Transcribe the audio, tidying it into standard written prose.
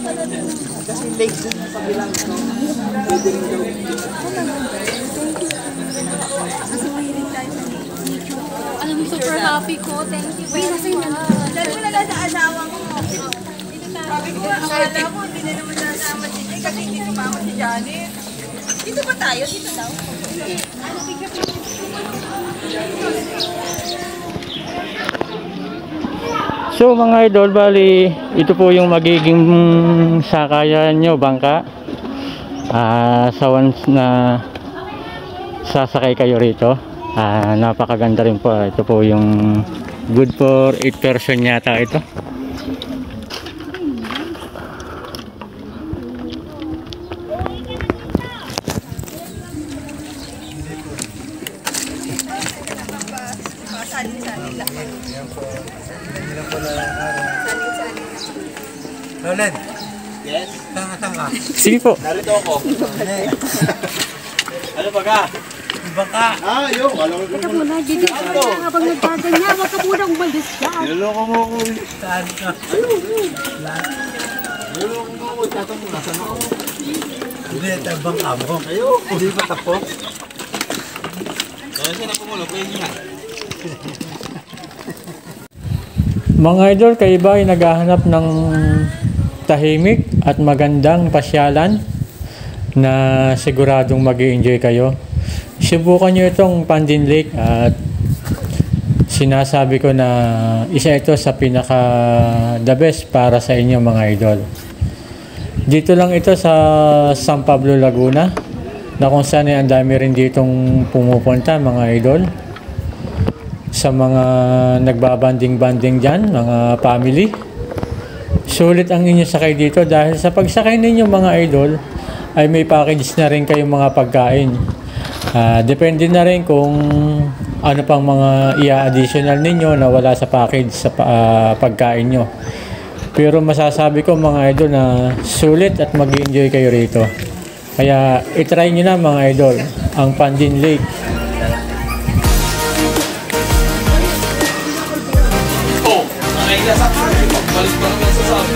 Kasi lake dun sa kabilang. Pwede rin daw. Alam mo, super happy ko. Thank you very much. Dahil mo na lang sa asawa mo. Sabi ko, akala mo, hindi na naman nasama si Jay kasi hindi sumama si Janet. Dito ba tayo? Dito daw? Ano, picture? So mga idol, bali ito po yung magiging sakayan nyo, bangka. Sa once na sasakay kayo rito, napakaganda rin po. Ito po yung good for 8 person yata ito. Roland. Yes? Tanga-tanga. Sige po. Narito ako. Ano ba ka? Bangka. Yung. Teka muna, dito ka na habang nagkaganya. Huwag ka muna umalis dyan. Niloloko mo ko. Saan ka? Niloloko mo ko. Tatang mo. Nasaan ako? Hindi, ito ang bangka mo. Hindi ba tapos? Kasi na pumulog. Pwede nga. Mga idol, kayo ba ay naghahanap ng tahimik at magandang pasyalan na siguradong mag-i-enjoy kayo? Subukan nyo itong Pandin Lake at sinasabi ko na isa ito sa pinaka the best para sa inyo mga idol. Dito lang ito sa San Pablo, Laguna, na kung saan ay ang dami rin ditong pumupunta mga idol. Sa mga nagbabanding-banding dyan, mga family, sulit ang inyo sakay dito dahil sa pagsakay ninyo mga idol ay may package na rin kayong mga pagkain. Depende na rin kung ano pang mga i-additional ninyo na wala sa package sa pagkain nyo. Pero masasabi ko mga idol na sulit at mag-enjoy kayo rito. Kaya itry nyo na mga idol ang Pandin Lake. Balik pa naman sa sabi.